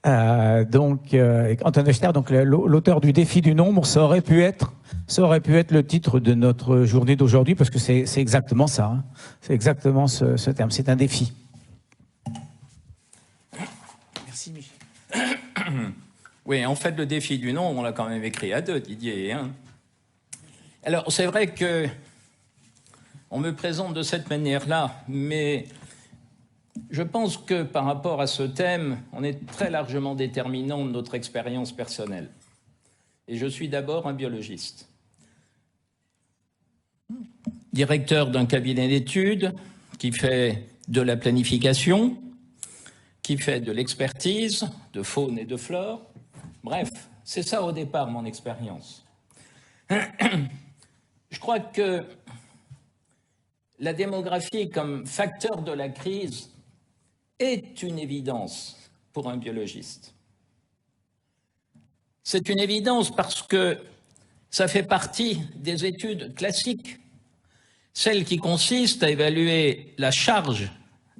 Anton Echner, donc l'auteur du défi du nombre, ça aurait pu être le titre de notre journée d'aujourd'hui, parce que c'est exactement ça. Hein. C'est exactement ce terme. C'est un défi. Merci, Michel. Oui, en fait, le défi du nombre, on l'a quand même écrit à deux, Didier. Hein. Alors, c'est vrai que on me présente de cette manière-là, mais je pense que par rapport à ce thème, on est très largement déterminant de notre expérience personnelle. Et je suis d'abord un biologiste. Directeur d'un cabinet d'études qui fait de la planification, qui fait de l'expertise de faune et de flore. Bref, c'est ça au départ mon expérience. Je crois que la démographie comme facteur de la crise est une évidence pour un biologiste. C'est une évidence parce que ça fait partie des études classiques, celles qui consistent à évaluer la charge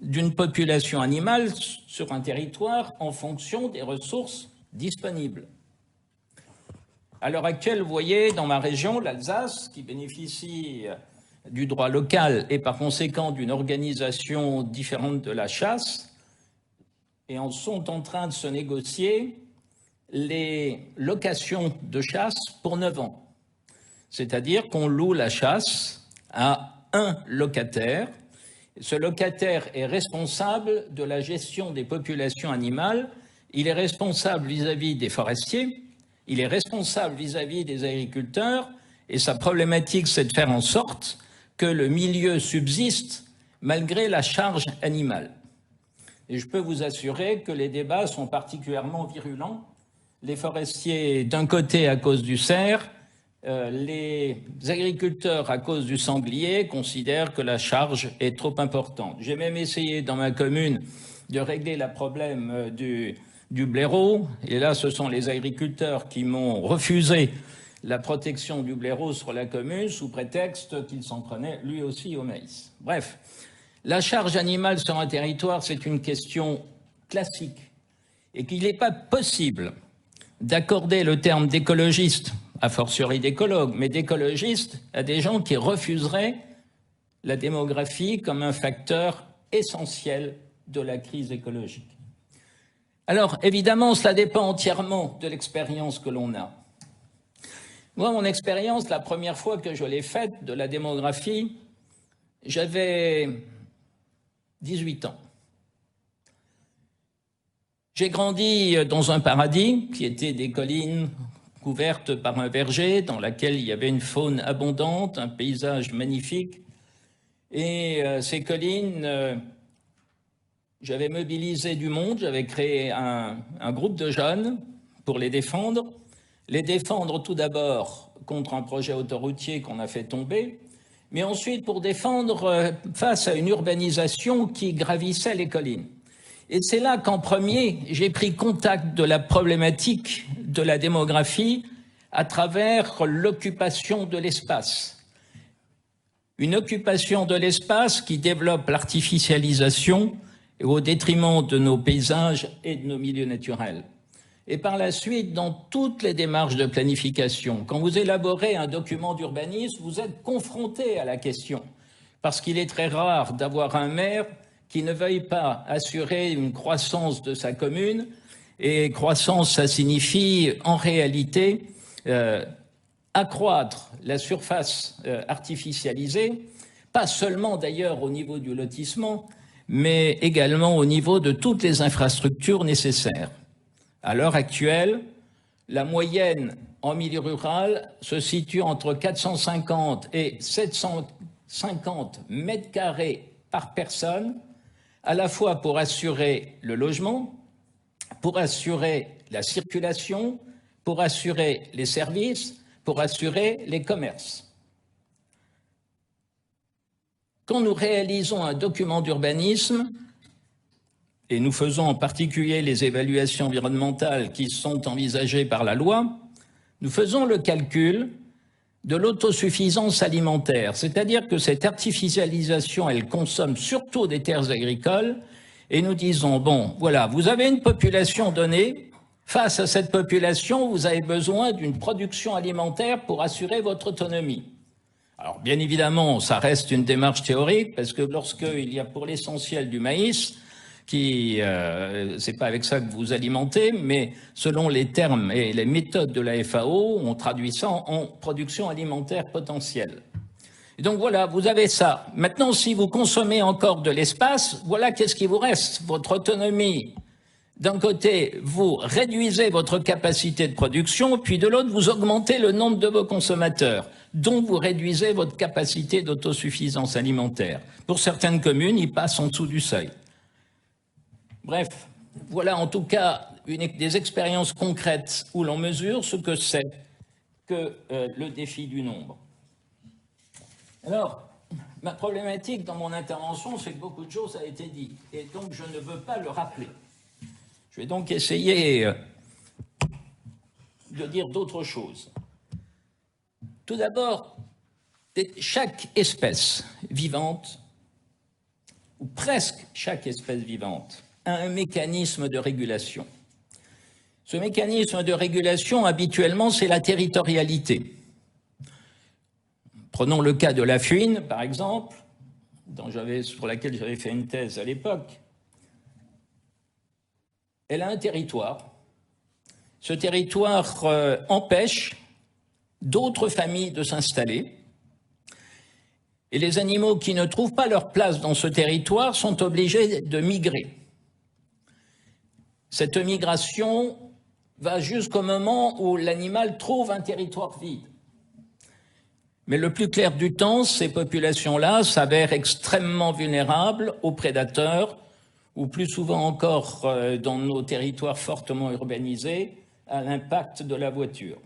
d'une population animale sur un territoire en fonction des ressources disponibles. À l'heure actuelle, vous voyez, dans ma région, l'Alsace, qui bénéficie du droit local et par conséquent d'une organisation différente de la chasse, et en sont en train de se négocier les locations de chasse pour 9 ans. C'est-à-dire qu'on loue la chasse à un locataire. Ce locataire est responsable de la gestion des populations animales, il est responsable vis-à-vis des forestiers, il est responsable vis-à-vis des agriculteurs, et sa problématique, c'est de faire en sorte que le milieu subsiste malgré la charge animale. Et je peux vous assurer que les débats sont particulièrement virulents. Les forestiers, d'un côté, à cause du cerf, les agriculteurs, à cause du sanglier, considèrent que la charge est trop importante. J'ai même essayé, dans ma commune, de régler le problème du blaireau. Et là, ce sont les agriculteurs qui m'ont refusé la protection du blaireau sur la commune, sous prétexte qu'il s'en prenait lui aussi au maïs. Bref. La charge animale sur un territoire, c'est une question classique et qu'il n'est pas possible d'accorder le terme d'écologiste, a fortiori d'écologue, mais d'écologiste à des gens qui refuseraient la démographie comme un facteur essentiel de la crise écologique. Alors, évidemment, cela dépend entièrement de l'expérience que l'on a. Moi, mon expérience, la première fois que je l'ai faite de la démographie, j'avais 18 ans. J'ai grandi dans un paradis qui était des collines couvertes par un verger dans laquelle il y avait une faune abondante, un paysage magnifique. Et ces collines, j'avais mobilisé du monde, j'avais créé un groupe de jeunes pour les défendre. Les défendre tout d'abord contre un projet autoroutier qu'on a fait tomber, mais ensuite pour défendre face à une urbanisation qui gravissait les collines. Et c'est là qu'en premier, j'ai pris contact de la problématique de la démographie à travers l'occupation de l'espace. Une occupation de l'espace qui développe l'artificialisation au détriment de nos paysages et de nos milieux naturels. Et par la suite, dans toutes les démarches de planification, quand vous élaborez un document d'urbanisme, vous êtes confronté à la question. Parce qu'il est très rare d'avoir un maire qui ne veuille pas assurer une croissance de sa commune. Et croissance, ça signifie en réalité accroître la surface artificialisée, pas seulement d'ailleurs au niveau du lotissement, mais également au niveau de toutes les infrastructures nécessaires. À l'heure actuelle, la moyenne en milieu rural se situe entre 450 et 750 mètres carrés par personne, à la fois pour assurer le logement, pour assurer la circulation, pour assurer les services, pour assurer les commerces. Quand nous réalisons un document d'urbanisme, et nous faisons en particulier les évaluations environnementales qui sont envisagées par la loi, nous faisons le calcul de l'autosuffisance alimentaire, c'est-à-dire que cette artificialisation, elle consomme surtout des terres agricoles, et nous disons, bon, voilà, vous avez une population donnée, face à cette population, vous avez besoin d'une production alimentaire pour assurer votre autonomie. Alors, bien évidemment, ça reste une démarche théorique, parce que lorsqu'il y a pour l'essentiel du maïs, c'est pas avec ça que vous alimentez, mais selon les termes et les méthodes de la FAO, on traduit ça en production alimentaire potentielle. Et donc voilà, vous avez ça. Maintenant, si vous consommez encore de l'espace, voilà qu'est-ce qui vous reste, votre autonomie. D'un côté, vous réduisez votre capacité de production, puis de l'autre, vous augmentez le nombre de vos consommateurs, donc vous réduisez votre capacité d'autosuffisance alimentaire. Pour certaines communes, ils passent en dessous du seuil. Bref, voilà en tout cas des expériences concrètes où l'on mesure ce que c'est que le défi du nombre. Alors, ma problématique dans mon intervention, c'est que beaucoup de choses ont été dites, et donc je ne veux pas le rappeler. Je vais donc essayer de dire d'autres choses. Tout d'abord, chaque espèce vivante, ou presque chaque espèce vivante, a un mécanisme de régulation. Ce mécanisme de régulation, habituellement, c'est la territorialité. Prenons le cas de la fuine, par exemple, sur laquelle j'avais fait une thèse à l'époque. Elle a un territoire. Ce territoire empêche d'autres familles de s'installer. Et les animaux qui ne trouvent pas leur place dans ce territoire sont obligés de migrer. Cette migration va jusqu'au moment où l'animal trouve un territoire vide. Mais le plus clair du temps, ces populations-là s'avèrent extrêmement vulnérables aux prédateurs, ou plus souvent encore dans nos territoires fortement urbanisés, à l'impact de la voiture.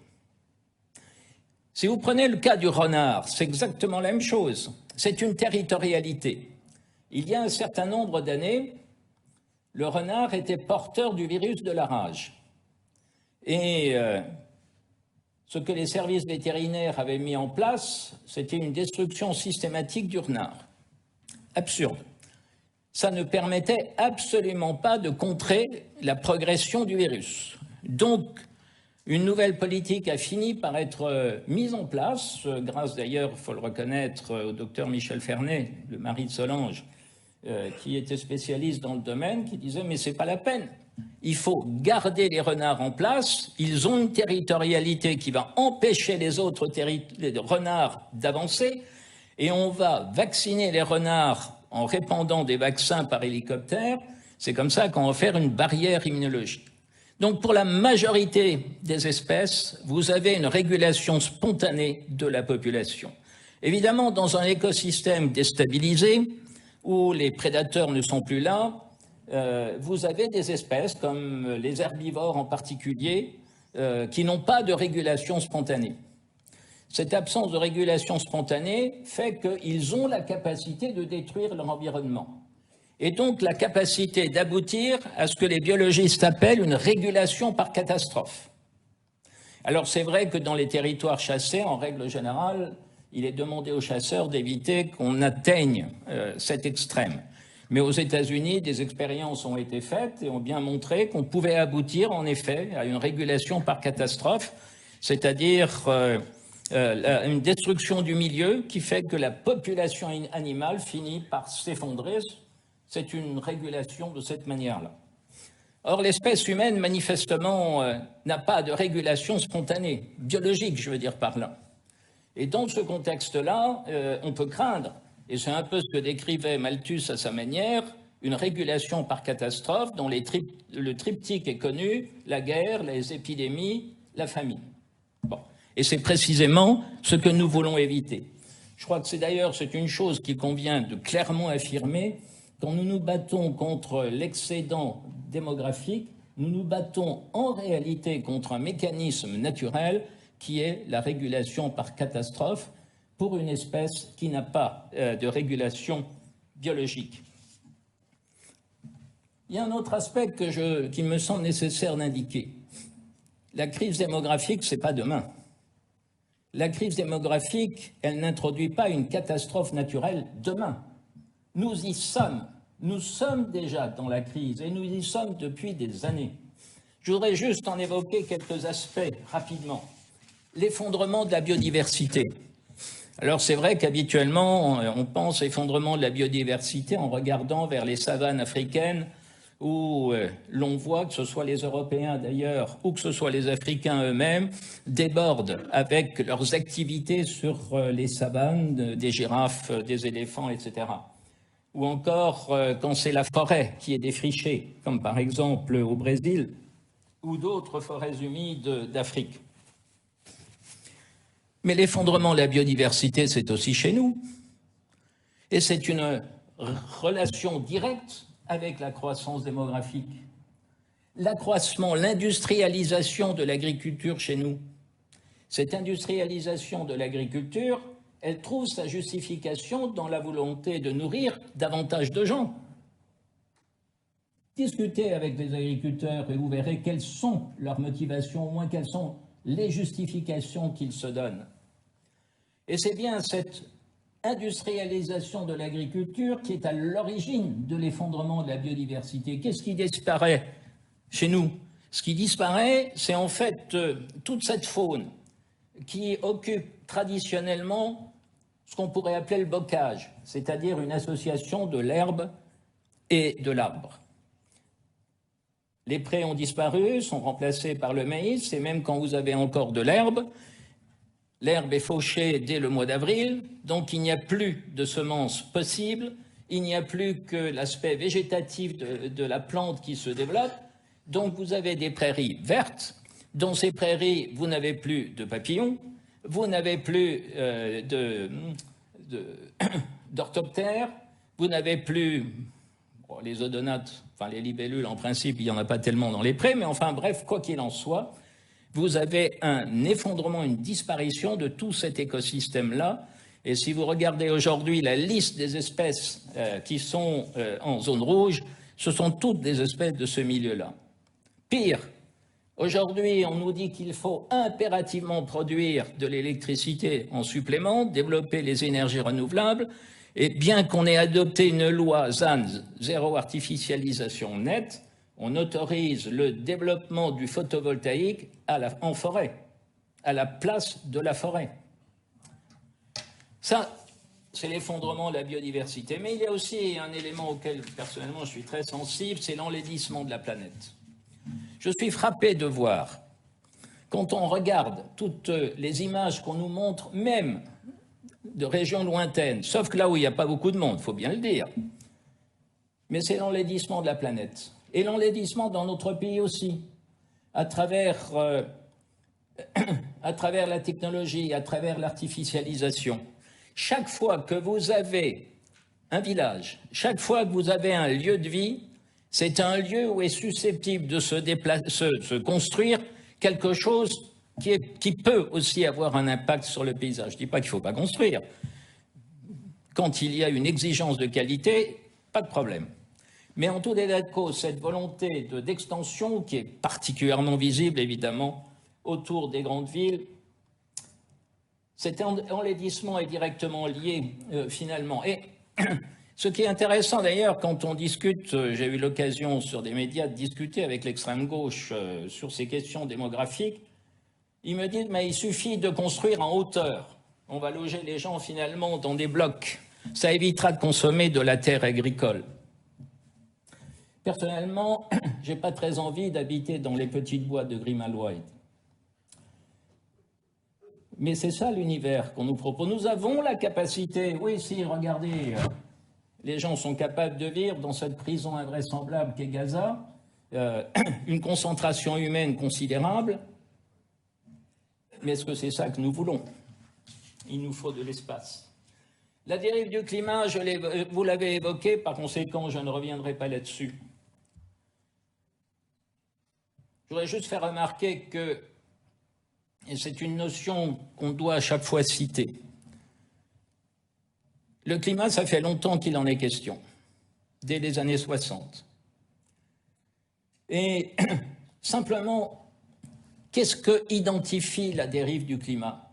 Si vous prenez le cas du renard, c'est exactement la même chose. C'est une territorialité. Il y a un certain nombre d'années, le renard était porteur du virus de la rage. Et ce que les services vétérinaires avaient mis en place, c'était une destruction systématique du renard. Absurde. Ça ne permettait absolument pas de contrer la progression du virus. Donc, une nouvelle politique a fini par être mise en place, grâce d'ailleurs, il faut le reconnaître, au docteur Michel Fernet, le mari de Solange, qui était spécialiste dans le domaine, qui disait « mais c'est pas la peine, il faut garder les renards en place, ils ont une territorialité qui va empêcher les autres renards d'avancer, et on va vacciner les renards en répandant des vaccins par hélicoptère, c'est comme ça qu'on va faire une barrière immunologique. » Donc pour la majorité des espèces, vous avez une régulation spontanée de la population. Évidemment, dans un écosystème déstabilisé, où les prédateurs ne sont plus là, vous avez des espèces, comme les herbivores en particulier, qui n'ont pas de régulation spontanée. Cette absence de régulation spontanée fait qu'ils ont la capacité de détruire leur environnement. Et donc la capacité d'aboutir à ce que les biologistes appellent une régulation par catastrophe. Alors c'est vrai que dans les territoires chassés, en règle générale, il est demandé aux chasseurs d'éviter qu'on atteigne cet extrême. Mais aux États-Unis, des expériences ont été faites et ont bien montré qu'on pouvait aboutir en effet à une régulation par catastrophe, c'est-à-dire une destruction du milieu qui fait que la population animale finit par s'effondrer. C'est une régulation de cette manière-là. Or, l'espèce humaine, manifestement, n'a pas de régulation spontanée, biologique, je veux dire par là. Et dans ce contexte-là, on peut craindre, et c'est un peu ce que décrivait Malthus à sa manière, une régulation par catastrophe dont le triptyque est connu, la guerre, les épidémies, la famine. Bon. Et c'est précisément ce que nous voulons éviter. Je crois que c'est une chose qu'il convient de clairement affirmer. Quand nous nous battons contre l'excédent démographique, nous nous battons en réalité contre un mécanisme naturel qui est la régulation par catastrophe pour une espèce qui n'a pas de régulation biologique. Il y a un autre aspect qui me semble nécessaire d'indiquer. La crise démographique, ce n'est pas demain. La crise démographique, elle n'introduit pas une catastrophe naturelle demain. Nous y sommes Nous sommes déjà dans la crise et nous y sommes depuis des années. Je voudrais juste en évoquer quelques aspects rapidement. L'effondrement de la biodiversité. Alors c'est vrai qu'habituellement, on pense effondrement de la biodiversité en regardant vers les savanes africaines où l'on voit, que ce soit les Européens d'ailleurs ou que ce soit les Africains eux-mêmes, débordent avec leurs activités sur les savanes, des girafes, des éléphants, etc. Ou encore quand c'est la forêt qui est défrichée, comme par exemple au Brésil ou d'autres forêts humides d'Afrique. Mais l'effondrement de la biodiversité, c'est aussi chez nous. Et c'est une relation directe avec la croissance démographique. L'accroissement, l'industrialisation de l'agriculture chez nous. Cette industrialisation de l'agriculture, elle trouve sa justification dans la volonté de nourrir davantage de gens. Discutez avec les agriculteurs et vous verrez quelles sont leurs motivations, au moins quelles sont les justifications qu'ils se donnent. Et c'est bien cette industrialisation de l'agriculture qui est à l'origine de l'effondrement de la biodiversité. Qu'est-ce qui disparaît chez nous? Ce qui disparaît, c'est en fait toute cette faune qui occupe traditionnellement ce qu'on pourrait appeler le bocage, c'est-à-dire une association de l'herbe et de l'arbre. Les prés ont disparu, sont remplacés par le maïs, et même quand vous avez encore de l'herbe, l'herbe est fauchée dès le mois d'avril, donc il n'y a plus de semences possibles, il n'y a plus que l'aspect végétatif de la plante qui se développe, donc vous avez des prairies vertes, dans ces prairies, vous n'avez plus de papillons, vous n'avez plus d'orthoptères, vous n'avez plus les odonates, enfin les libellules en principe, il n'y en a pas tellement dans les prés, mais enfin bref, quoi qu'il en soit, vous avez un effondrement, une disparition de tout cet écosystème-là. Et si vous regardez aujourd'hui la liste des espèces qui sont en zone rouge, ce sont toutes des espèces de ce milieu-là. Pire, aujourd'hui, on nous dit qu'il faut impérativement produire de l'électricité en supplément, développer les énergies renouvelables, et bien qu'on ait adopté une loi ZAN, zéro artificialisation nette, on autorise le développement du photovoltaïque en forêt, à la place de la forêt. Ça, c'est l'effondrement de la biodiversité. Mais il y a aussi un élément auquel, personnellement, je suis très sensible, c'est l'enlaidissement de la planète. Je suis frappé de voir, quand on regarde toutes les images qu'on nous montre, même de régions lointaines, sauf que là où il n'y a pas beaucoup de monde, il faut bien le dire, mais c'est l'enlaidissement de la planète. Et l'enlaidissement dans notre pays aussi, à travers la technologie, à travers l'artificialisation. Chaque fois que vous avez un village, chaque fois que vous avez un lieu de vie, c'est un lieu où est susceptible de se construire quelque chose qui peut aussi avoir un impact sur le paysage. Je ne dis pas qu'il ne faut pas construire. Quand il y a une exigence de qualité, pas de problème. Mais en tout état de cause, cette volonté d'extension qui est particulièrement visible, évidemment, autour des grandes villes, cet enlaidissement est directement lié, finalement. Et ce qui est intéressant, d'ailleurs, quand on discute, j'ai eu l'occasion sur des médias de discuter avec l'extrême gauche sur ces questions démographiques, ils me disent, mais il suffit de construire en hauteur. On va loger les gens, finalement, dans des blocs. Ça évitera de consommer de la terre agricole. Personnellement, je n'ai pas très envie d'habiter dans les petites boîtes de Grimald-White. Mais c'est ça l'univers qu'on nous propose. Nous avons la capacité, oui, si, regardez, les gens sont capables de vivre dans cette prison invraisemblable qu'est Gaza, une concentration humaine considérable, mais est-ce que c'est ça que nous voulons? Il nous faut de l'espace. La dérive du climat, vous l'avez évoqué, par conséquent, je ne reviendrai pas là-dessus. Je voudrais juste faire remarquer que, et c'est une notion qu'on doit à chaque fois citer, le climat, ça fait longtemps qu'il en est question, dès les années 60. Et simplement, qu'est-ce que identifie la dérive du climat?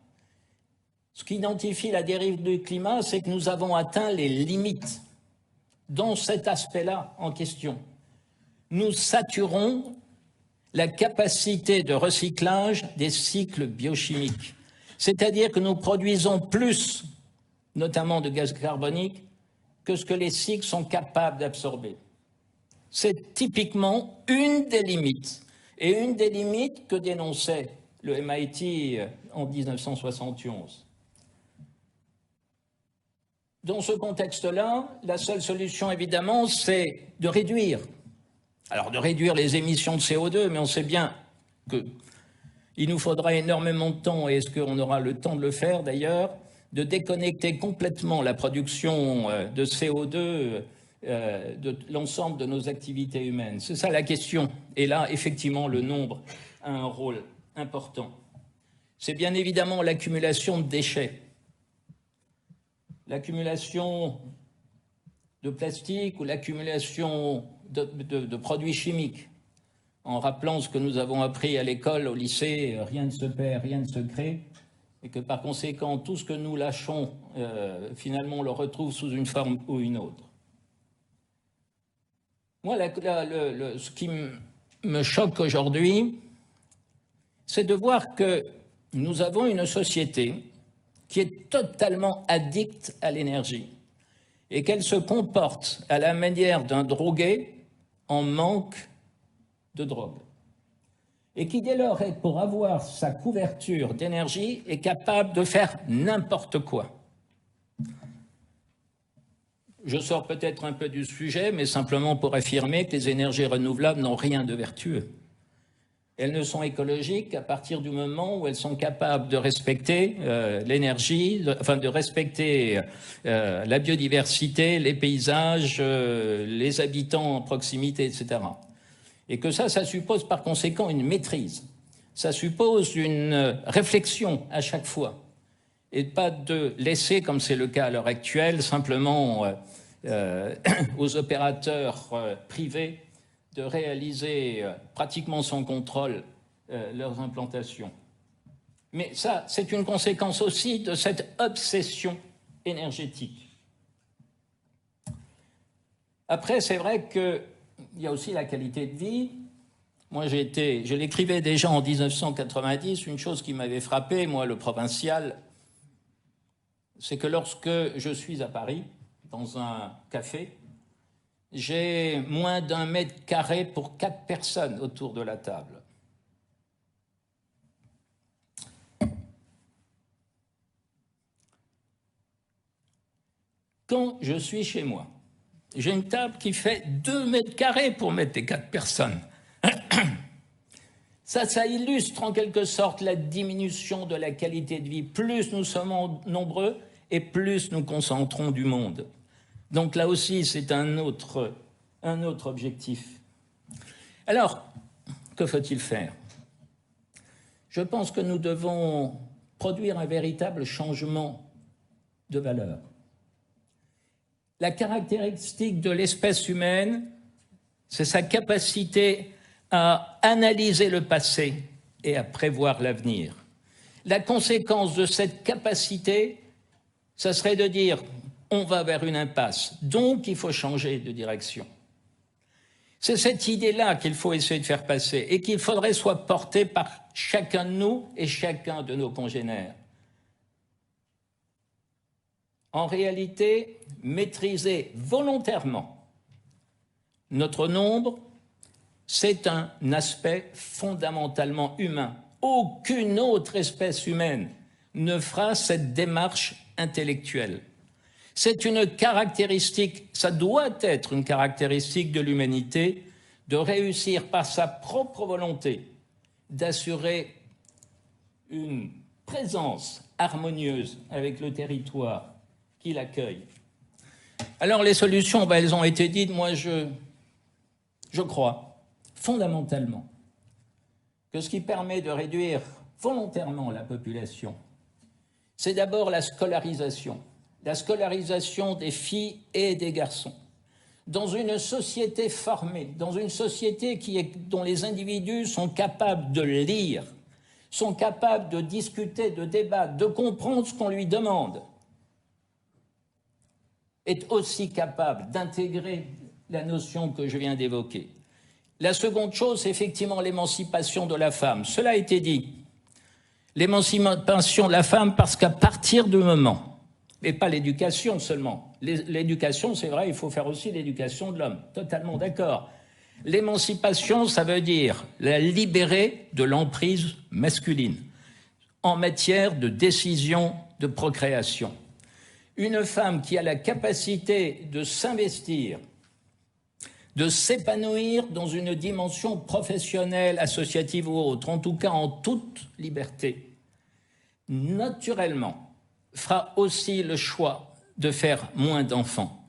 Ce qui identifie la dérive du climat, c'est que nous avons atteint les limites dans cet aspect-là en question. Nous saturons la capacité de recyclage des cycles biochimiques. C'est-à-dire que nous produisons plus, notamment de gaz carbonique, que ce que les cycles sont capables d'absorber. C'est typiquement une des limites, et une des limites que dénonçait le MIT en 1971. Dans ce contexte-là, la seule solution, évidemment, c'est de réduire. Alors, de réduire les émissions de CO2, mais on sait bien qu'il nous faudra énormément de temps, et est-ce qu'on aura le temps de le faire d'ailleurs, de déconnecter complètement la production de CO2 de l'ensemble de nos activités humaines. C'est ça la question. Et là, effectivement, le nombre a un rôle important. C'est bien évidemment l'accumulation de déchets. L'accumulation de plastique ou l'accumulation de produits chimiques. En rappelant ce que nous avons appris à l'école, au lycée, rien ne se perd, rien ne se crée, et que par conséquent, tout ce que nous lâchons, finalement, on le retrouve sous une forme ou une autre. Moi, ce qui me choque aujourd'hui, c'est de voir que nous avons une société qui est totalement addicte à l'énergie et qu'elle se comporte à la manière d'un drogué en manque de drogue. Et qui, dès lors, pour avoir sa couverture d'énergie, est capable de faire n'importe quoi. Je sors peut-être un peu du sujet, mais simplement pour affirmer que les énergies renouvelables n'ont rien de vertueux. Elles ne sont écologiques qu'à partir du moment où elles sont capables de respecter l'énergie, enfin de respecter la biodiversité, les paysages, les habitants en proximité, etc. Et que ça suppose par conséquent une maîtrise. Ça suppose une réflexion à chaque fois. Et pas de laisser, comme c'est le cas à l'heure actuelle, simplement aux opérateurs privés de réaliser pratiquement sans contrôle leurs implantations. Mais ça, c'est une conséquence aussi de cette obsession énergétique. Après, c'est vrai qu'il y a aussi la qualité de vie. Moi, je l'écrivais déjà en 1990, une chose qui m'avait frappé, moi, le provincial, c'est que lorsque je suis à Paris, dans un café, j'ai moins d'1 mètre carré pour 4 personnes autour de la table. Quand je suis chez moi, j'ai une table qui fait 2 mètres carrés pour mettre les 4 personnes. Ça illustre en quelque sorte la diminution de la qualité de vie. Plus nous sommes nombreux et plus nous concentrons du monde. Donc là aussi, c'est un autre objectif. Alors, que faut-il faire? Je pense que nous devons produire un véritable changement de valeur. La caractéristique de l'espèce humaine, c'est sa capacité à analyser le passé et à prévoir l'avenir. La conséquence de cette capacité, ça serait de dire on va vers une impasse, donc il faut changer de direction. C'est cette idée-là qu'il faut essayer de faire passer et qu'il faudrait soit portée par chacun de nous et chacun de nos congénères. En réalité, maîtriser volontairement notre nombre, c'est un aspect fondamentalement humain. Aucune autre espèce humaine ne fera cette démarche intellectuelle. C'est une caractéristique, ça doit être une caractéristique de l'humanité de réussir par sa propre volonté d'assurer une présence harmonieuse avec le territoire qui l'accueille. Alors les solutions, elles ont été dites. Moi, je crois fondamentalement que ce qui permet de réduire volontairement la population, c'est d'abord la scolarisation des filles et des garçons. Dans une société formée, dans une société dont les individus sont capables de lire, sont capables de discuter, de débattre, de comprendre ce qu'on lui demande, est aussi capable d'intégrer la notion que je viens d'évoquer. La seconde chose, c'est effectivement l'émancipation de la femme. Cela a été dit. L'émancipation de la femme parce qu'à partir du moment, et pas l'éducation seulement, l'éducation, c'est vrai, il faut faire aussi l'éducation de l'homme, totalement d'accord. L'émancipation, ça veut dire la libérer de l'emprise masculine en matière de décision de procréation. Une femme qui a la capacité de s'investir, de s'épanouir dans une dimension professionnelle, associative ou autre, en tout cas en toute liberté, naturellement, fera aussi le choix de faire moins d'enfants.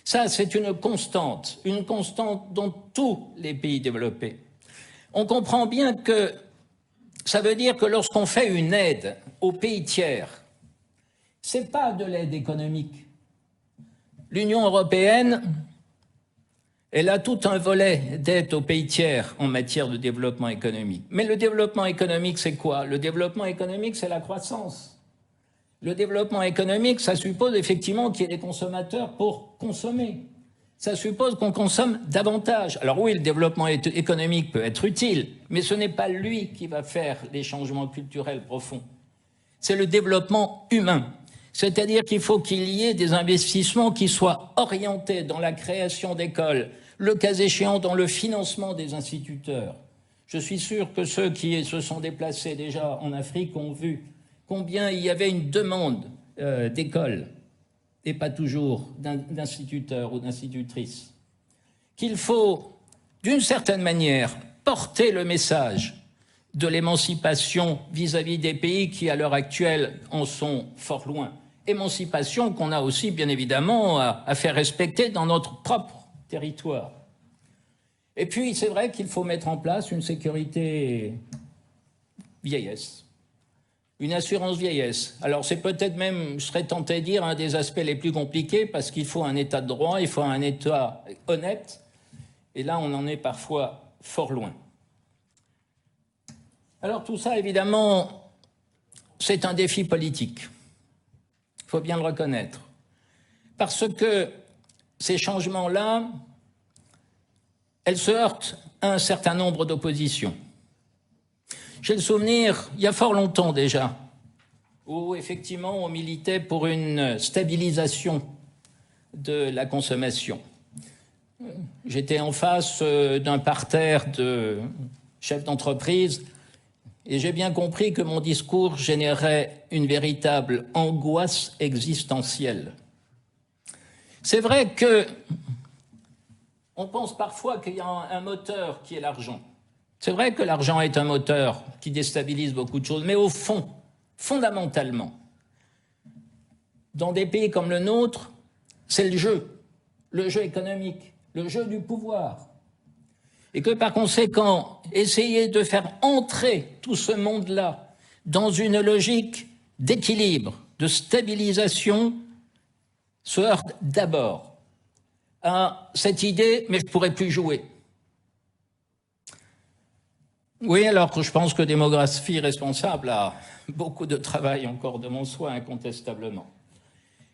Ça, c'est une constante dans tous les pays développés. On comprend bien que ça veut dire que lorsqu'on fait une aide aux pays tiers, ce n'est pas de l'aide économique. L'Union européenne, elle a tout un volet d'aide aux pays tiers en matière de développement économique. Mais le développement économique, c'est quoi? Le développement économique, c'est la croissance. Le développement économique, ça suppose effectivement qu'il y ait des consommateurs pour consommer. Ça suppose qu'on consomme davantage. Alors oui, le développement économique peut être utile, mais ce n'est pas lui qui va faire les changements culturels profonds. C'est le développement humain. C'est-à-dire qu'il faut qu'il y ait des investissements qui soient orientés dans la création d'écoles, le cas échéant dans le financement des instituteurs. Je suis sûr que ceux qui se sont déplacés déjà en Afrique ont vu combien il y avait une demande d'écoles et pas toujours d'instituteurs ou d'institutrices. Qu'il faut, d'une certaine manière, porter le message de l'émancipation vis-à-vis des pays qui, à l'heure actuelle, en sont fort loin. Émancipation qu'on a aussi, bien évidemment, à faire respecter dans notre propre territoire. Et puis, c'est vrai qu'il faut mettre en place une sécurité vieillesse, une assurance vieillesse. Alors, c'est peut-être même, je serais tenté de dire, un des aspects les plus compliqués, parce qu'il faut un état de droit, il faut un état honnête, et là, on en est parfois fort loin. Alors, tout ça, évidemment, c'est un défi politique. Il faut bien le reconnaître. Parce que ces changements-là, elles se heurtent à un certain nombre d'oppositions. J'ai le souvenir, il y a fort longtemps déjà, où effectivement on militait pour une stabilisation de la consommation. J'étais en face d'un parterre de chefs d'entreprise et j'ai bien compris que mon discours générait une véritable angoisse existentielle. C'est vrai que on pense parfois qu'il y a un moteur qui est l'argent. C'est vrai que l'argent est un moteur qui déstabilise beaucoup de choses, mais au fond, fondamentalement, dans des pays comme le nôtre, c'est le jeu économique, le jeu du pouvoir. Et que par conséquent, essayer de faire entrer tout ce monde-là dans une logique d'équilibre, de stabilisation, se heurte d'abord à cette idée, mais je ne pourrais plus jouer. Oui, alors que je pense que Démographie Responsable a beaucoup de travail encore devant soi, incontestablement.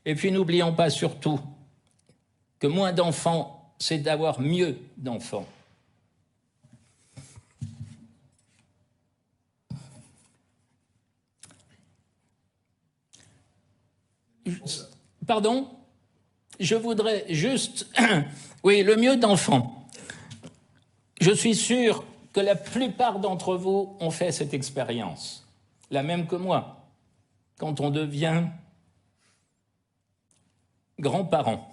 Et puis n'oublions pas surtout que moins d'enfants, c'est d'avoir mieux d'enfants. Pardon ? Je voudrais juste... Oui, le mieux d'enfants. Je suis sûr que la plupart d'entre vous ont fait cette expérience, la même que moi, quand on devient grands-parents.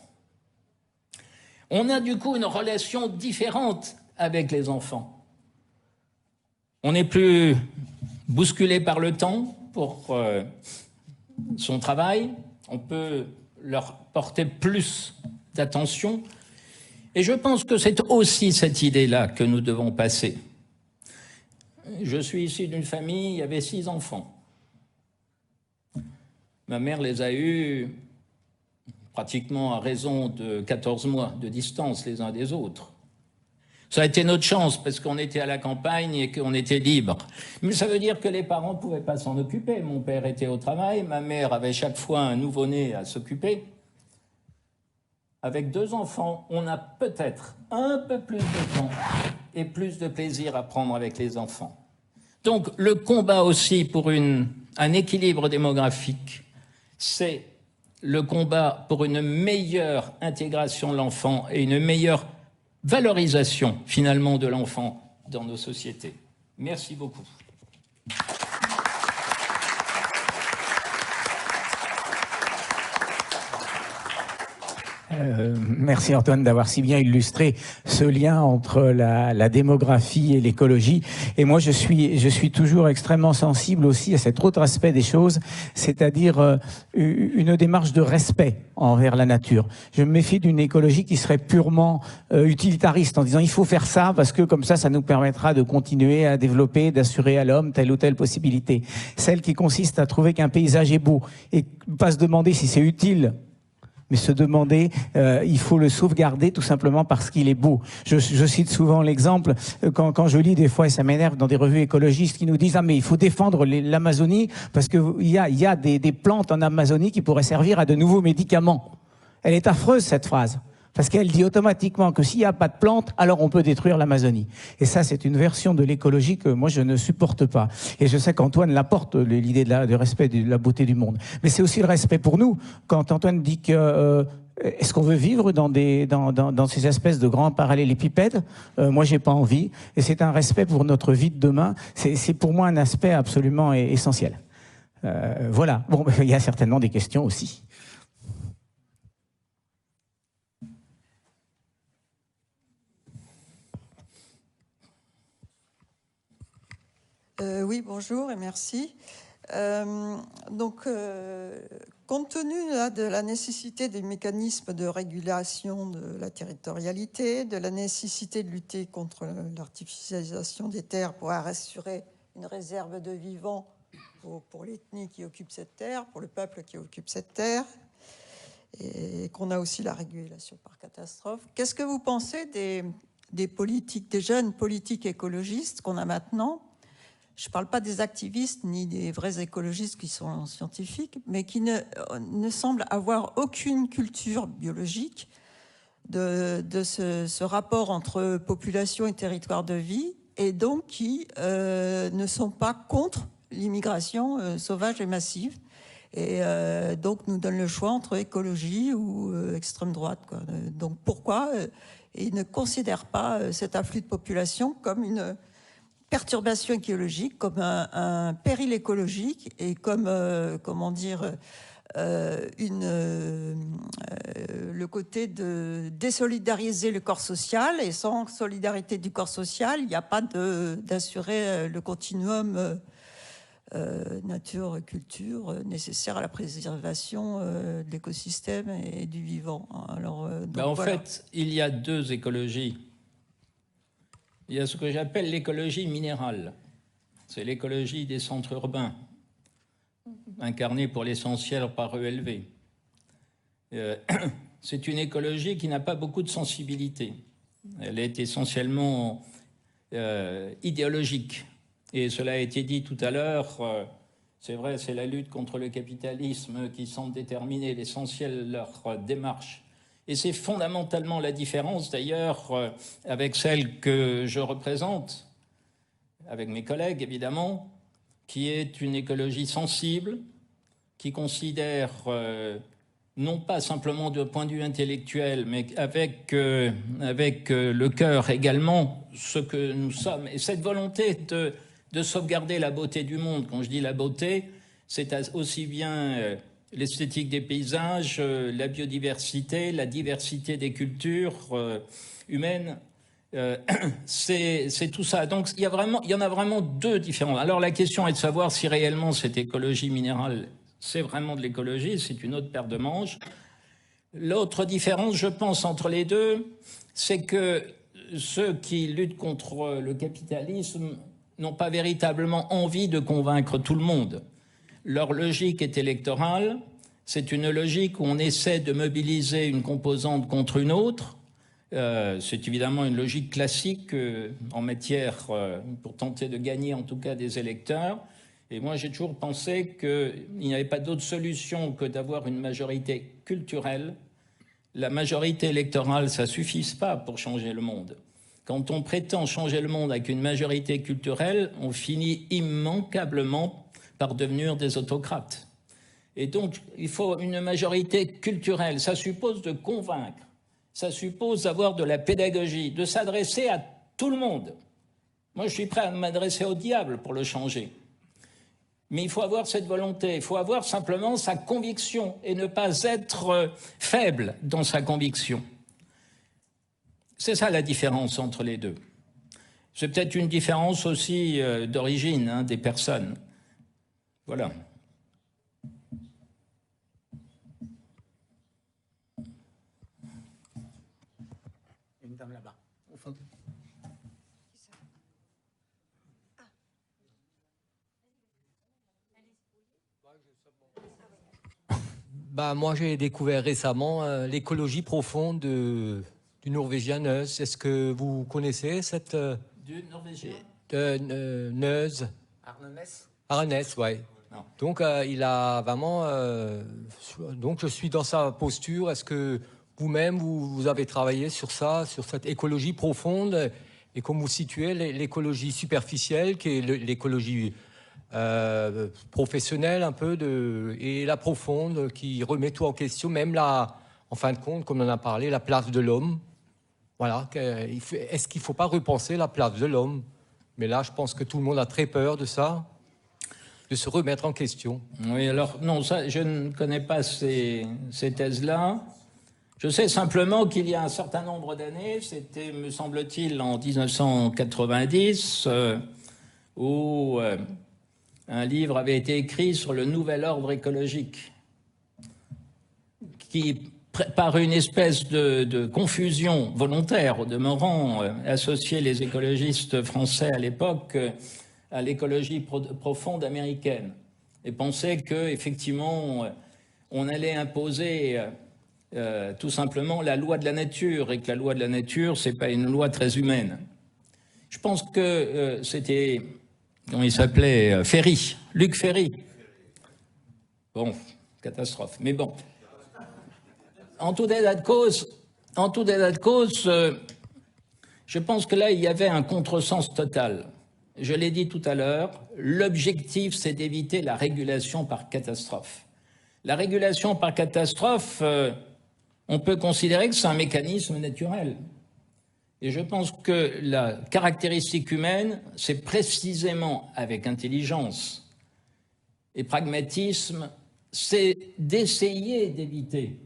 On a du coup une relation différente avec les enfants. On n'est plus bousculé par le temps pour son travail, on peut leur porter plus d'attention. Et je pense que c'est aussi cette idée-là que nous devons passer. Je suis issu d'une famille, il y avait 6 enfants. Ma mère les a eus pratiquement à raison de 14 mois de distance les uns des autres. Ça a été notre chance parce qu'on était à la campagne et qu'on était libre. Mais ça veut dire que les parents ne pouvaient pas s'en occuper. Mon père était au travail, ma mère avait chaque fois un nouveau-né à s'occuper. avec 2 enfants, on a peut-être un peu plus de temps et plus de plaisir à prendre avec les enfants. Donc le combat aussi pour un équilibre démographique, c'est le combat pour une meilleure intégration de l'enfant et une meilleure valorisation finalement de l'enfant dans nos sociétés. Merci beaucoup. Merci Antoine d'avoir si bien illustré ce lien entre la démographie et l'écologie. Et moi, je suis toujours extrêmement sensible aussi à cet autre aspect des choses, c'est-à-dire une démarche de respect envers la nature. Je me méfie d'une écologie qui serait purement utilitariste, en disant il faut faire ça parce que comme ça nous permettra de continuer à développer, d'assurer à l'homme telle ou telle possibilité. Celle qui consiste à trouver qu'un paysage est beau et pas se demander si c'est utile, mais se demander, il faut le sauvegarder tout simplement parce qu'il est beau. Je cite souvent l'exemple, quand je lis des fois, et ça m'énerve, dans des revues écologistes qui nous disent « Ah mais il faut défendre l'Amazonie parce qu'il y a des plantes en Amazonie qui pourraient servir à de nouveaux médicaments ». Elle est affreuse cette phrase, parce qu'elle dit automatiquement que s'il n'y a pas de plantes, alors on peut détruire l'Amazonie. Et ça, c'est une version de l'écologie que moi, je ne supporte pas. Et je sais qu'Antoine l'apporte, l'idée du respect de la beauté du monde. Mais c'est aussi le respect pour nous. Quand Antoine dit que... est-ce qu'on veut vivre dans ces espèces de grands parallélépipèdes? Moi, j'ai pas envie. Et c'est un respect pour notre vie de demain. C'est pour moi un aspect absolument essentiel. Voilà. Bon, il y a certainement des questions aussi. Oui, bonjour et merci. Compte tenu là, de la nécessité des mécanismes de régulation de la territorialité, de la nécessité de lutter contre l'artificialisation des terres pour assurer une réserve de vivants pour l'ethnie qui occupe cette terre, pour le peuple qui occupe cette terre, et qu'on a aussi la régulation par catastrophe. Qu'est-ce que vous pensez des politiques, des jeunes politiques écologistes qu'on a maintenant? Je ne parle pas des activistes ni des vrais écologistes qui sont scientifiques, mais qui ne semblent avoir aucune culture biologique de ce rapport entre population et territoire de vie, et donc qui ne sont pas contre l'immigration sauvage et massive, et donc nous donnent le choix entre écologie ou extrême droite, quoi. Donc pourquoi ils ne considèrent pas cet afflux de population comme une perturbation écologique, comme un péril écologique et comme, comment dire, le côté de désolidariser le corps social, et sans solidarité du corps social, il n'y a pas d'assurer le continuum nature-culture nécessaire à la préservation de l'écosystème et du vivant. Alors, en fait, il y a 2 écologies. Il y a ce que j'appelle l'écologie minérale. C'est l'écologie des centres urbains, incarnée pour l'essentiel par ELV. C'est une écologie qui n'a pas beaucoup de sensibilité. Elle est essentiellement idéologique. Et cela a été dit tout à l'heure, c'est vrai, c'est la lutte contre le capitalisme qui semble déterminer l'essentiel de leur démarche. Et c'est fondamentalement la différence, d'ailleurs, avec celle que je représente, avec mes collègues, évidemment, qui est une écologie sensible, qui considère, non pas simplement de point de vue intellectuel, mais avec le cœur également, ce que nous sommes. Et cette volonté de sauvegarder la beauté du monde, quand je dis la beauté, c'est aussi bien... l'esthétique des paysages, la biodiversité, la diversité des cultures humaines, c'est tout ça. Donc il y en a vraiment 2 différents. Alors la question est de savoir si réellement cette écologie minérale, c'est vraiment de l'écologie, c'est une autre paire de manches. L'autre différence, je pense, entre les 2, c'est que ceux qui luttent contre le capitalisme n'ont pas véritablement envie de convaincre tout le monde. Leur logique est électorale, c'est une logique où on essaie de mobiliser une composante contre une autre. C'est évidemment une logique classique en matière, pour tenter de gagner en tout cas des électeurs. Et moi j'ai toujours pensé qu'il n'y avait pas d'autre solution que d'avoir une majorité culturelle la majorité électorale, ça ne suffit pas pour changer le monde. Quand on prétend changer le monde avec une majorité culturelle, on finit immanquablement par devenir des autocrates. Et donc, il faut une majorité culturelle. Ça suppose de convaincre, ça suppose d'avoir de la pédagogie, de s'adresser à tout le monde. Moi, je suis prêt à m'adresser au diable pour le changer. Mais il faut avoir cette volonté, il faut avoir simplement sa conviction et ne pas être faible dans sa conviction. C'est ça la différence entre les deux. C'est peut-être une différence aussi d'origine des personnes. Voilà. Une dame là-bas, au fond. Bah, moi, j'ai découvert récemment l'écologie profonde du Norvégien Neuss. Est-ce que vous connaissez cette... Du Norvégien Neuss. Arnès, ouais. Non. Donc, il a vraiment... donc, je suis dans sa posture. Est-ce que vous-même, vous avez travaillé sur ça, sur cette écologie profonde et comme vous situez l'écologie superficielle, qui est l'écologie professionnelle un peu, et la profonde, qui remet tout en question, même là, en fin de compte, comme on en a parlé, la place de l'homme. Voilà. Est-ce qu'il ne faut pas repenser la place de l'homme? Mais là, je pense que tout le monde a très peur de ça, de se remettre en question. Oui, alors, non, ça, je ne connais pas ces thèses-là. Je sais simplement qu'il y a un certain nombre d'années, c'était, me semble-t-il, en 1990, où un livre avait été écrit sur le nouvel ordre écologique, qui, par une espèce de confusion volontaire, au demeurant, associait les écologistes français à l'époque à l'écologie profonde américaine, et pensait qu'effectivement, on allait imposer tout simplement la loi de la nature, et que la loi de la nature, ce n'est pas une loi très humaine. Je pense que c'était, comment il s'appelait, Ferry, Luc Ferry. Bon, catastrophe, mais bon. En tout état de cause, je pense que là, il y avait un contresens total. Je l'ai dit tout à l'heure, l'objectif, c'est d'éviter la régulation par catastrophe. La régulation par catastrophe, on peut considérer que c'est un mécanisme naturel. Et je pense que la caractéristique humaine, c'est précisément avec intelligence et pragmatisme, c'est d'essayer d'éviter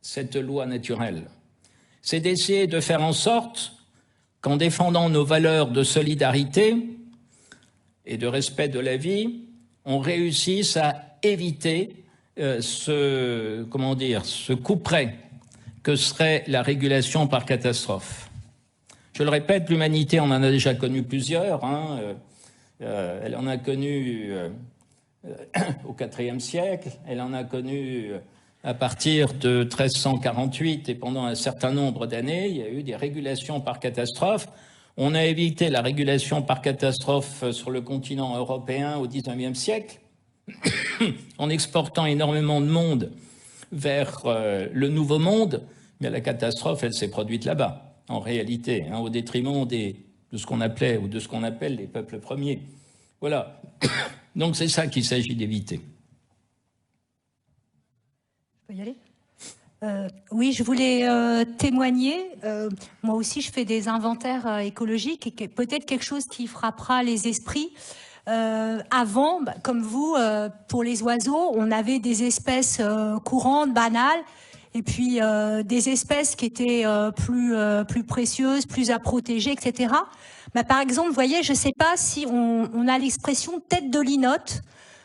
cette loi naturelle. C'est d'essayer de faire en sorte qu'en défendant nos valeurs de solidarité et de respect de la vie, on réussisse à éviter ce couperet que serait la régulation par catastrophe. Je le répète, l'humanité en a déjà connu plusieurs. Elle en a connu au IVe siècle, elle en a connu à partir de 1348 et pendant un certain nombre d'années, il y a eu des régulations par catastrophe. On a évité la régulation par catastrophe sur le continent européen au XIXe siècle, en exportant énormément de monde vers le Nouveau Monde, mais la catastrophe, elle s'est produite là-bas, en réalité, au détriment de ce qu'on appelait ou de ce qu'on appelle les peuples premiers. Voilà. Donc c'est ça qu'il s'agit d'éviter. Je peux y aller ? Oui, je voulais témoigner. Moi aussi, je fais des inventaires écologiques et peut-être quelque chose qui frappera les esprits. Avant, comme vous, pour les oiseaux, on avait des espèces courantes, banales, et puis des espèces qui étaient plus précieuses, plus à protéger, etc. Mais par exemple, vous voyez, je ne sais pas si on a l'expression tête de linotte,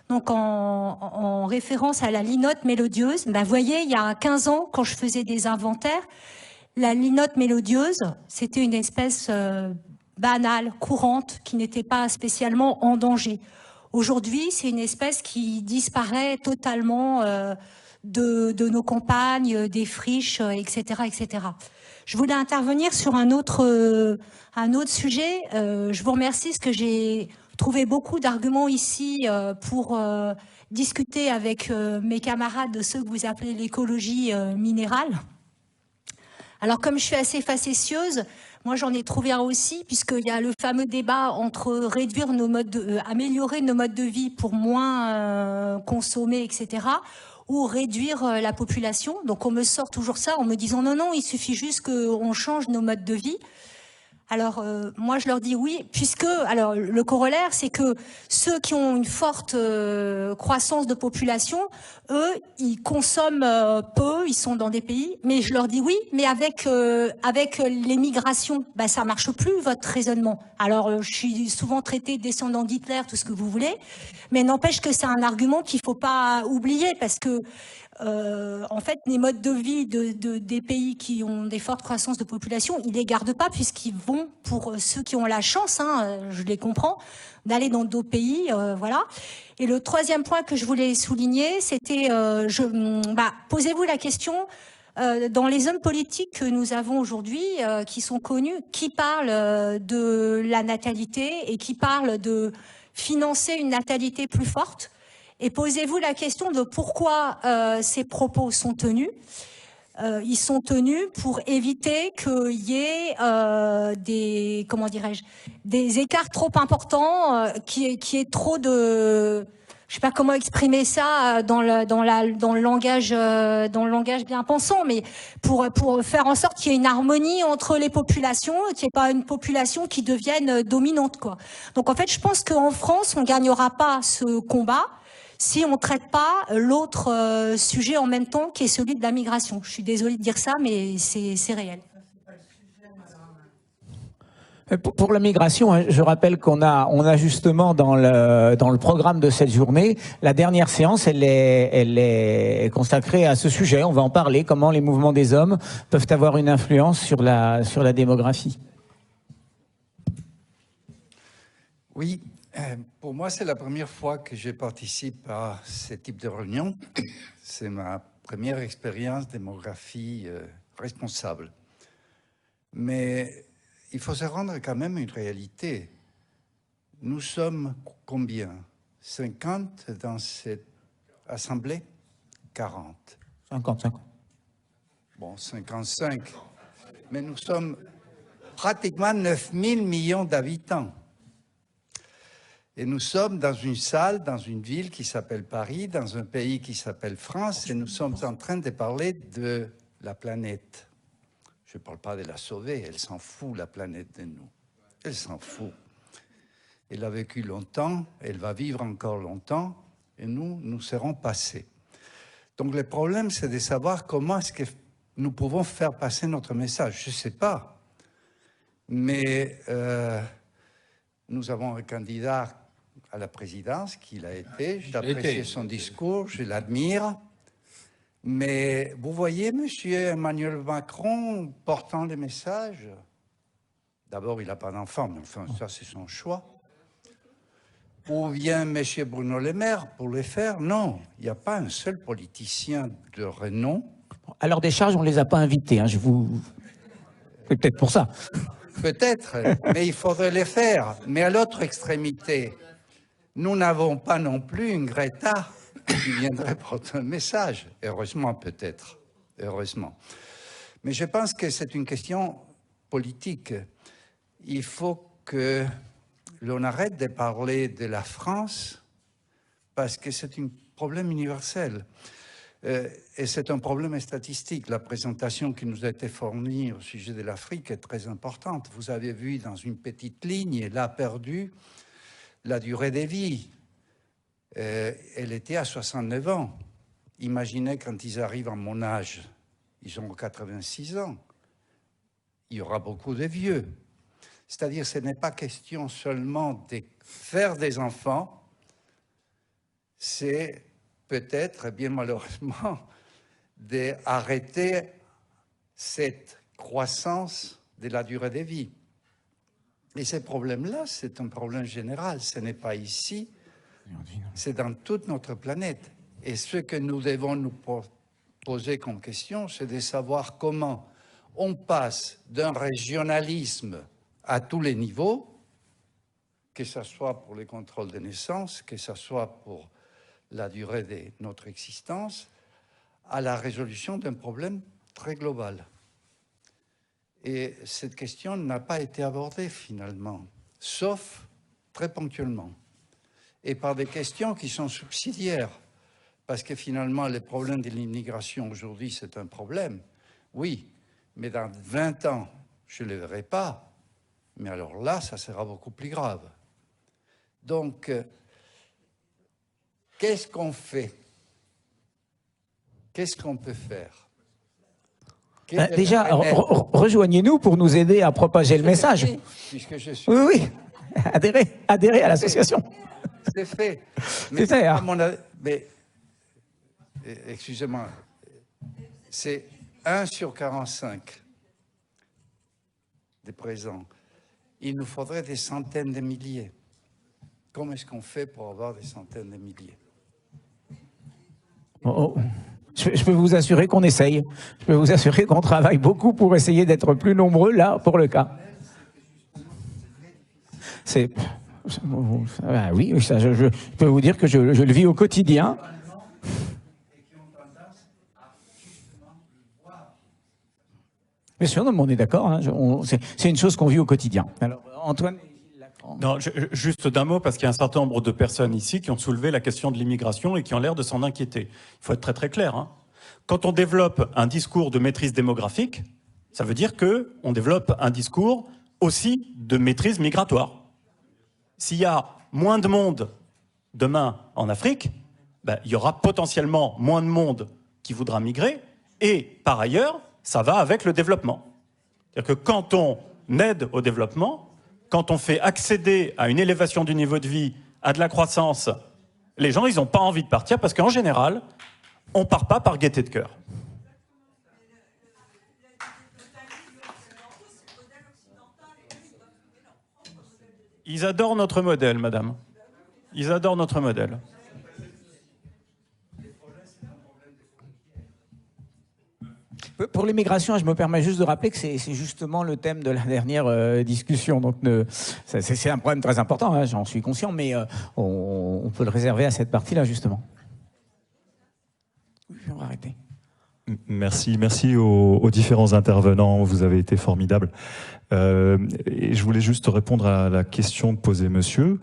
donc en référence à la linotte mélodieuse. Ben, vous voyez, il y a 15 ans, quand je faisais des inventaires, la linotte mélodieuse, c'était une espèce banale, courante, qui n'était pas spécialement en danger. Aujourd'hui, c'est une espèce qui disparaît totalement de nos campagnes, des friches, etc., etc. Je voulais intervenir sur un autre sujet. Je vous remercie parce que j'ai trouvé beaucoup d'arguments ici pour discuter avec mes camarades de ceux que vous appelez l'écologie minérale. Alors, comme je suis assez facétieuse, moi j'en ai trouvé un aussi, puisqu'il y a le fameux débat entre réduire nos améliorer nos modes de vie pour moins consommer, etc., ou réduire la population. Donc on me sort toujours ça en me disant non, non, il suffit juste qu'on change nos modes de vie. Alors, moi, je leur dis oui, puisque, alors, le corollaire, c'est que ceux qui ont une forte croissance de population, eux, ils consomment peu, ils sont dans des pays, mais je leur dis oui, mais avec les migrations, bah, ça marche plus, votre raisonnement. Alors, je suis souvent traitée de descendant d'Hitler, tout ce que vous voulez, mais n'empêche que c'est un argument qu'il faut pas oublier, parce que en fait, les modes de vie des pays qui ont des fortes croissances de population, ils les gardent pas puisqu'ils vont, pour ceux qui ont la chance, je les comprends, d'aller dans d'autres pays, voilà. Et le troisième point que je voulais souligner, c'était, posez-vous la question, dans les hommes politiques que nous avons aujourd'hui, qui sont connus, qui parlent de la natalité et qui parlent de financer une natalité plus forte. Et posez-vous la question de pourquoi ces propos sont tenus. Ils sont tenus pour éviter qu'il y ait des écarts trop importants, qu'il y ait trop de, je sais pas comment exprimer ça dans le langage bien pensant, mais pour faire en sorte qu'il y ait une harmonie entre les populations, qu'il n'y ait pas une population qui devienne dominante, quoi. Donc en fait, je pense qu'en France, on gagnera pas ce combat si on ne traite pas l'autre sujet en même temps, qui est celui de la migration. Je suis désolée de dire ça, mais c'est réel. Pour la migration, je rappelle qu'on a justement dans le programme de cette journée, la dernière séance, elle est consacrée à ce sujet. On va en parler, comment les mouvements des hommes peuvent avoir une influence sur la démographie. Oui. Pour moi, c'est la première fois que je participe à ce type de réunion. C'est ma première expérience démographie responsable. Mais il faut se rendre quand même une réalité. Nous sommes combien? 50 dans cette assemblée? 40. 55. Bon, 55. Mais nous sommes pratiquement 9 000 millions d'habitants. Et nous sommes dans une salle, dans une ville qui s'appelle Paris, dans un pays qui s'appelle France, et nous sommes en train de parler de la planète. Je ne parle pas de la sauver, elle s'en fout, la planète, de nous. Elle s'en fout. Elle a vécu longtemps, elle va vivre encore longtemps, et nous serons passés. Donc le problème, c'est de savoir comment est-ce que nous pouvons faire passer notre message. Je ne sais pas, mais nous avons un candidat à la présidence qu'il a été. J'apprécie son discours, je l'admire. Mais vous voyez M. Emmanuel Macron portant les messages. D'abord, il n'a pas d'enfant, mais enfin, ça, c'est son choix. Ou vient M. Bruno Le Maire pour les faire? Non, il n'y a pas un seul politicien de renom. À leur décharge, on ne les a pas invités. C'est peut-être pour ça. Peut-être, mais il faudrait les faire. Mais à l'autre extrémité, nous n'avons pas non plus une Greta qui viendrait porter un message. Heureusement, peut-être. Heureusement. Mais je pense que c'est une question politique. Il faut que l'on arrête de parler de la France parce que c'est un problème universel. Et c'est un problème statistique. La présentation qui nous a été fournie au sujet de l'Afrique est très importante. Vous avez vu dans une petite ligne, elle a perdu la durée de vie. Elle était à 69 ans. Imaginez quand ils arrivent à mon âge, ils ont 86 ans. Il y aura beaucoup de vieux. C'est-à-dire, ce n'est pas question seulement de faire des enfants, c'est peut-être, bien malheureusement, d'arrêter cette croissance de la durée de vie. Et ce problème-là, c'est un problème général. Ce n'est pas ici, c'est dans toute notre planète. Et ce que nous devons nous poser comme question, c'est de savoir comment on passe d'un régionalisme à tous les niveaux, que ce soit pour les contrôles de naissance, que ce soit pour la durée de notre existence, à la résolution d'un problème très global. Et cette question n'a pas été abordée finalement, sauf très ponctuellement. Et par des questions qui sont subsidiaires. Parce que finalement, les problèmes de l'immigration aujourd'hui, c'est un problème. Oui, mais dans 20 ans, je ne les verrai pas. Mais alors là, ça sera beaucoup plus grave. Donc, qu'est-ce qu'on fait? Qu'est-ce qu'on peut faire? Déjà, rejoignez-nous pour nous aider à propager le message. Puisque je suis... Oui, oui, adhérez à l'association. C'est fait. C'est fait, hein. Mais excusez-moi, c'est 1 sur 45 des présents. Il nous faudrait des centaines de milliers. Comment est-ce qu'on fait pour avoir des centaines de milliers? Je peux vous assurer qu'on essaye. Je peux vous assurer qu'on travaille beaucoup pour essayer d'être plus nombreux, là, pour le cas. C'est... oui, ça, je peux vous dire que je le vis au quotidien. Bien sûr, on est d'accord. Hein, c'est une chose qu'on vit au quotidien. Alors, Antoine. Non, juste d'un mot, parce qu'il y a un certain nombre de personnes ici qui ont soulevé la question de l'immigration et qui ont l'air de s'en inquiéter. Il faut être très très clair. Hein. Quand on développe un discours de maîtrise démographique, ça veut dire qu'on développe un discours aussi de maîtrise migratoire. S'il y a moins de monde demain en Afrique, ben, il y aura potentiellement moins de monde qui voudra migrer, et par ailleurs, ça va avec le développement. C'est-à-dire que quand on aide au développement, quand on fait accéder à une élévation du niveau de vie, à de la croissance, les gens, ils n'ont pas envie de partir parce qu'en général, on ne part pas par gaieté de cœur. Ils adorent notre modèle, madame. Ils adorent notre modèle. Pour l'immigration, je me permets juste de rappeler que c'est justement le thème de la dernière discussion. Donc, c'est un problème très important, hein, j'en suis conscient, mais on peut le réserver à cette partie-là, justement. Oui, on va arrêter. Merci aux différents intervenants, vous avez été formidables. Et je voulais juste répondre à la question que posait monsieur,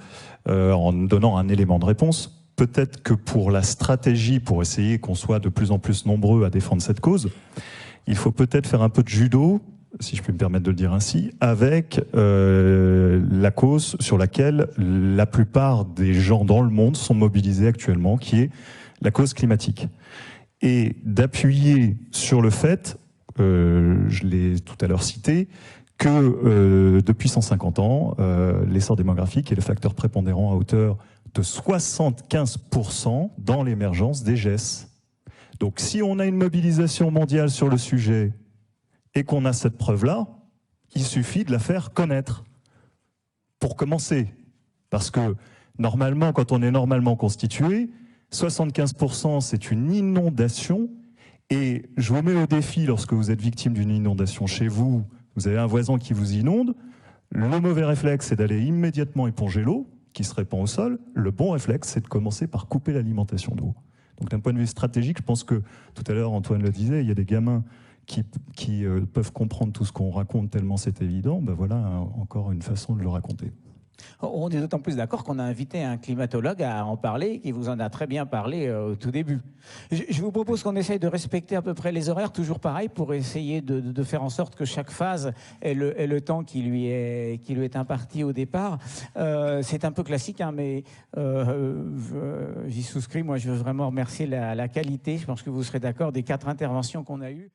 en donnant un élément de réponse. Peut-être que pour la stratégie, pour essayer qu'on soit de plus en plus nombreux à défendre cette cause, il faut peut-être faire un peu de judo, si je puis me permettre de le dire ainsi, avec la cause sur laquelle la plupart des gens dans le monde sont mobilisés actuellement, qui est la cause climatique. Et d'appuyer sur le fait, je l'ai tout à l'heure cité, que depuis 150 ans, l'essor démographique est le facteur prépondérant à hauteur de 75% dans l'émergence des GES. Donc si on a une mobilisation mondiale sur le sujet et qu'on a cette preuve-là, il suffit de la faire connaître. Pour commencer, parce que normalement, quand on est normalement constitué, 75% c'est une inondation, et je vous mets au défi, lorsque vous êtes victime d'une inondation chez vous, vous avez un voisin qui vous inonde, le mauvais réflexe c'est d'aller immédiatement éponger l'eau qui se répand au sol. Le bon réflexe c'est de commencer par couper l'alimentation d'eau. Donc d'un point de vue stratégique, je pense que, tout à l'heure Antoine le disait, il y a des gamins qui peuvent comprendre tout ce qu'on raconte tellement c'est évident, ben voilà encore une façon de le raconter. On est d'autant plus d'accord qu'on a invité un climatologue à en parler, qui vous en a très bien parlé au tout début. Je vous propose qu'on essaye de respecter à peu près les horaires, toujours pareil, pour essayer de faire en sorte que chaque phase ait le temps qui lui est imparti au départ. C'est un peu classique, hein, mais j'y souscris. Moi, je veux vraiment remercier la qualité, je pense que vous serez d'accord, des 4 interventions qu'on a eues.